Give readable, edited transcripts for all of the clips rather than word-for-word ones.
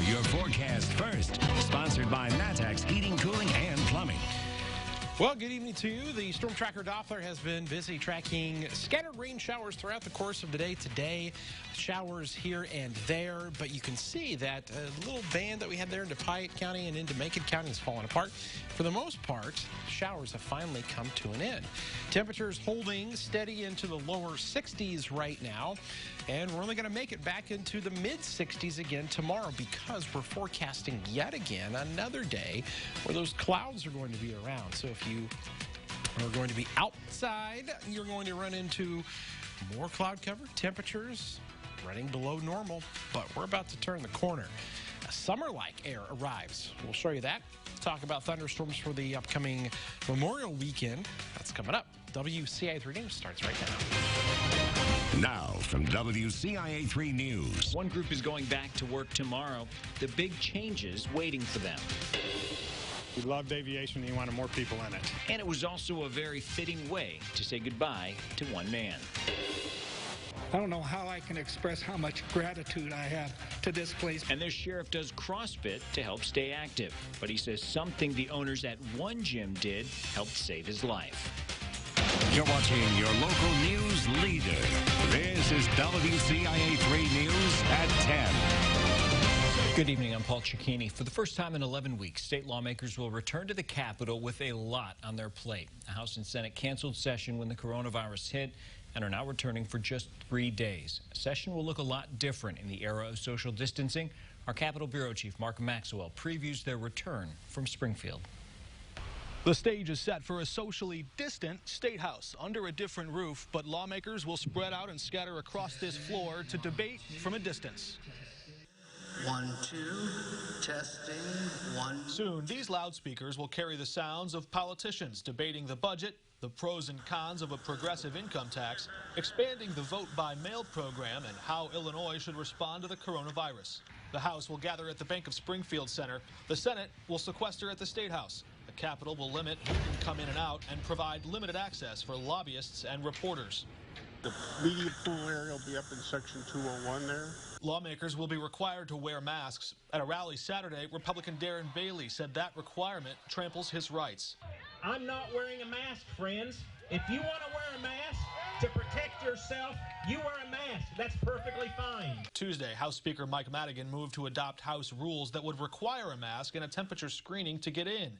your forecast first. Sponsored by Natax Heating, Cooling, and Plumbing. Well, good evening to you. The Storm Tracker Doppler has been busy tracking scattered rain showers throughout the course of the day. Today, showers here and there, but you can see that little band that we had there into Piatt County and into Macon County has fallen apart. For the most part, showers have finally come to an end. Temperatures holding steady into the lower 60s right now, and we're only going to make it back into the mid-60s again tomorrow because we're forecasting yet again another day where those clouds are going to be around. So if you are going to be outside, you're going to run into more cloud cover, temperatures running below normal, but we're about to turn the corner. A summer-like air arrives. We'll show you that. Talk about thunderstorms for the upcoming Memorial Weekend. That's coming up. WCIA3 News starts right now. Now from WCIA3 News. One group is going back to work tomorrow. The big changes waiting for them. We loved aviation and you wanted more people in it. And it was also a very fitting way to say goodbye to one man. I don't know how I can express how much gratitude I have to this place. And their sheriff does CrossFit to help stay active. But he says something the owners at one gym did helped save his life. You're watching your local news leader. This is WCIA3 News at 10. Good evening, I'm Paul Cicchini. For the first time in 11 weeks, state lawmakers will return to the Capitol with a lot on their plate. The House and Senate canceled session when the coronavirus hit and are now returning for just 3 days. A session will look a lot different in the era of social distancing. Our Capitol Bureau Chief Mark Maxwell previews their return from Springfield. The stage is set for a socially distant State House under a different roof, but lawmakers will spread out and scatter across this floor to debate from a distance. 1, 2, testing, 1. Soon, these loudspeakers will carry the sounds of politicians debating the budget, the pros and cons of a progressive income tax, expanding the vote by mail program, and how Illinois should respond to the coronavirus. The House will gather at the Bank of Springfield Center. The Senate will sequester at the State House. The Capitol will limit who can come in and out and provide limited access for lobbyists and reporters. The media pool area will be up in section 201 there. Lawmakers will be required to wear masks. At a rally Saturday, Republican Darren Bailey said that requirement tramples his rights. I'm not wearing a mask, friends. If you want to wear a mask to protect yourself, you wear a mask. That's perfectly fine. Tuesday, House Speaker Mike Madigan moved to adopt House rules that would require a mask and a temperature screening to get in.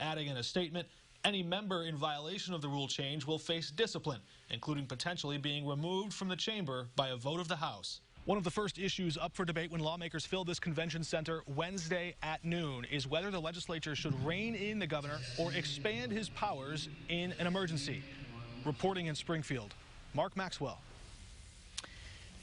Adding in a statement, any member in violation of the rule change will face discipline, including potentially being removed from the chamber by a vote of the House. One of the first issues up for debate when lawmakers fill this convention center Wednesday at noon is whether the legislature should rein in the governor or expand his powers in an emergency. Reporting in Springfield, Mark Maxwell.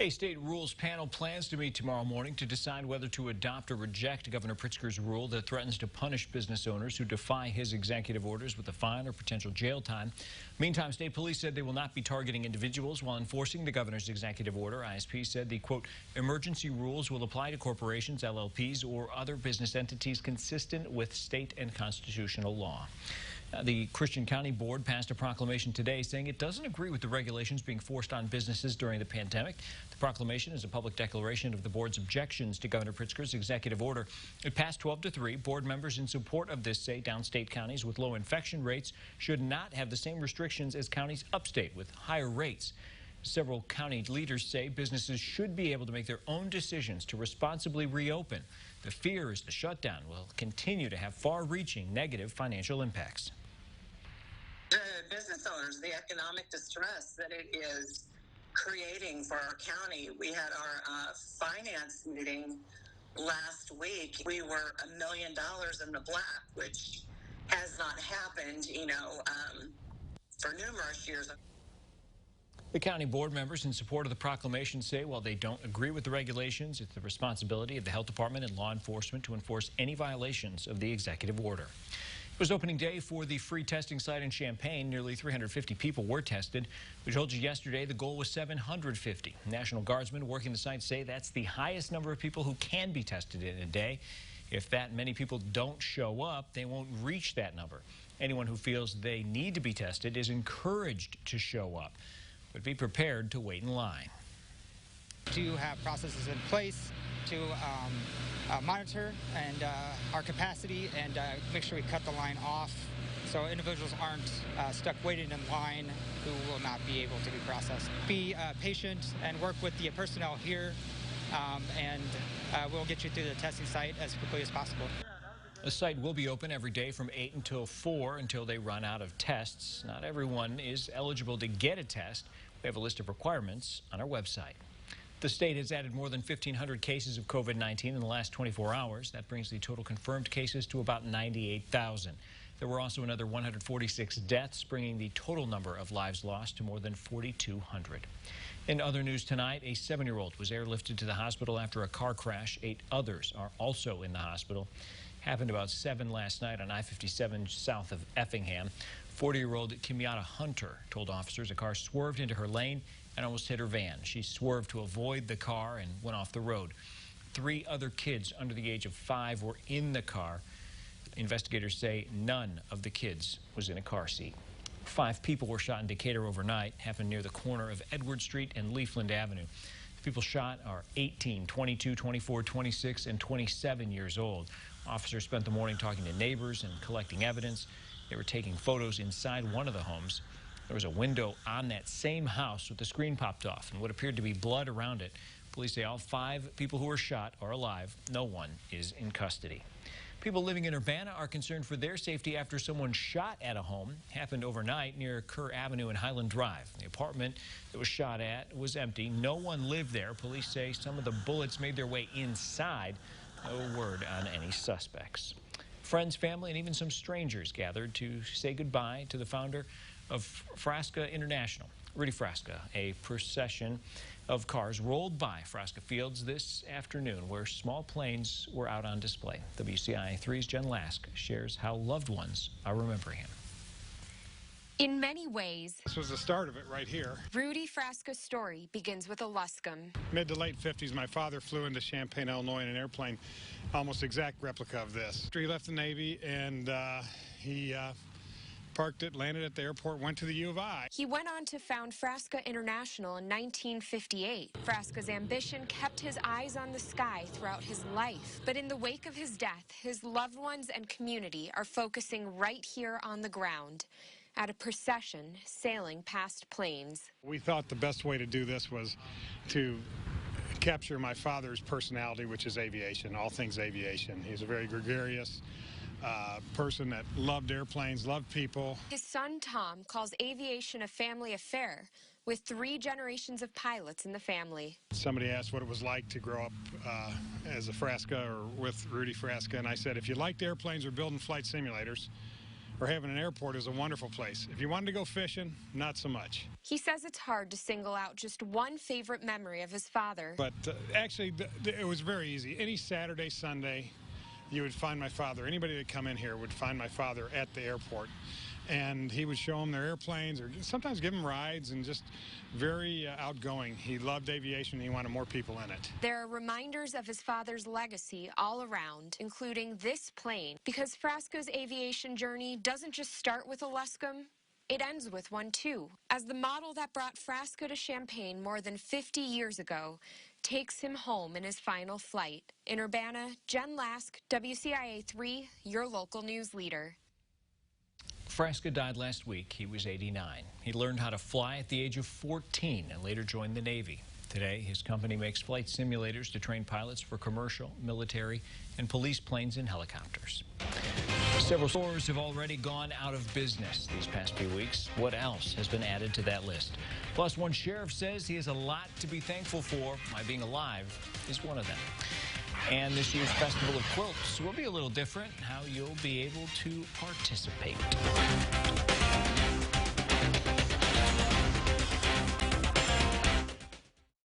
A state rules panel plans to meet tomorrow morning to decide whether to adopt or reject Governor Pritzker's rule that threatens to punish business owners who defy his executive orders with a fine or potential jail time. Meantime, state police said they will not be targeting individuals while enforcing the governor's executive order. ISP said the, quote, emergency rules will apply to corporations, LLPs, or other business entities consistent with state and constitutional law. The Christian County Board passed a proclamation today saying it doesn't agree with the regulations being forced on businesses during the pandemic. The proclamation is a public declaration of the board's objections to Governor Pritzker's executive order. It passed 12-3. Board members in support of this say downstate counties with low infection rates should not have the same restrictions as counties upstate with higher rates. Several county leaders say businesses should be able to make their own decisions to responsibly reopen. The fear is the shutdown will continue to have far-reaching negative financial impacts. The business owners, the economic distress that it is creating for our county. We had our finance meeting last week. We were $1 million in the black, which has not happened, for numerous years. The county board members in support of the proclamation say while they don't agree with the regulations, it's the responsibility of the health department and law enforcement to enforce any violations of the executive order. It was opening day for the free testing site in Champaign. Nearly 350 people were tested. We told you yesterday the goal was 750. National Guardsmen working the site say that's the highest number of people who can be tested in a day. If that many people don't show up, they won't reach that number. Anyone who feels they need to be tested is encouraged to show up, but be prepared to wait in line. To have processes in place to monitor and our capacity and make sure we cut the line off so individuals aren't stuck waiting in line who will not be able to be processed. Be patient and work with the personnel here, and we'll get you through the testing site as quickly as possible. The site will be open every day from 8 until 4 until they run out of tests. Not everyone is eligible to get a test. We have a list of requirements on our website. The state has added more than 1,500 cases of COVID-19 in the last 24 hours. That brings the total confirmed cases to about 98,000. There were also another 146 deaths, bringing the total number of lives lost to more than 4,200. In other news tonight, a 7-year-old was airlifted to the hospital after a car crash. 8 others are also in the hospital. Happened about 7 last night on I-57 south of Effingham. 40-year-old Kimyata Hunter told officers a car swerved into her lane and almost hit her van. She swerved to avoid the car and went off the road. 3 other kids under the age of 5 were in the car. Investigators say none of the kids was in a car seat. 5 people were shot in Decatur overnight. Happened near the corner of Edward Street and Leafland Avenue. The people shot are 18, 22, 24, 26, and 27 years old. Officers spent the morning talking to neighbors and collecting evidence. They were taking photos inside one of the homes. There was a window on that same house with the screen popped off and what appeared to be blood around it. Police say all 5 people who were shot are alive. No one is in custody. People living in Urbana are concerned for their safety after someone shot at a home. Happened overnight near Kerr Avenue and Highland Drive. The apartment that was shot at was empty. No one lived there. Police say some of the bullets made their way inside. No word on any suspects. Friends, family, and even some strangers gathered to say goodbye to the founder of FRASCA International, Rudy Frasca. A procession of cars rolled by FRASCA Fields this afternoon, where small planes were out on display. WCIA 3's Jen Lask shares how loved ones are remembering him. In many ways, This was the start of it right here. Rudy Frasca's story begins with a Luscombe. Mid to late 50s, my father flew into Champaign, Illinois in an airplane, almost exact replica of this. He left the Navy and he parked it, landed at the airport, went to the U of I. He went on to found FRASCA International in 1958. Frasca's ambition kept his eyes on the sky throughout his life. But in the wake of his death, his loved ones and community are focusing right here on the ground at a procession sailing past planes. We thought the best way to do this was to capture my father's personality, which is aviation, all things aviation. He's a very gregarious person that loved airplanes, loved people. His son, Tom, calls aviation a family affair, with 3 generations of pilots in the family. Somebody asked what it was like to grow up as a Frasca or with Rudy Frasca, and I said, if you liked airplanes or building flight simulators, or having an airport is a wonderful place. If you wanted to go fishing, not so much. He says it's hard to single out just one favorite memory of his father. But actually, it was very easy. Any Saturday, Sunday, you would find my father. Anybody that come in here would find my father at the airport. And he would show them their airplanes or sometimes give them rides, and just very outgoing. He loved aviation and he wanted more people in it. There are reminders of his father's legacy all around, including this plane, because Frasca's aviation journey doesn't just start with a Luscombe, it ends with one too, as the model that brought Frasca to Champaign more than 50 years ago takes him home in his final flight. In Urbana, Jen Lask, WCIA 3, your local news leader. Frasca died last week. He was 89. He learned how to fly at the age of 14 and later joined the Navy. Today, his company makes flight simulators to train pilots for commercial, military, and police planes and helicopters. Several stores have already gone out of business these past few weeks. What else has been added to that list? Plus, one sheriff says he has a lot to be thankful for. Why being alive is one of them. And this year's Festival of Quilts will be a little different, how you'll be able to participate.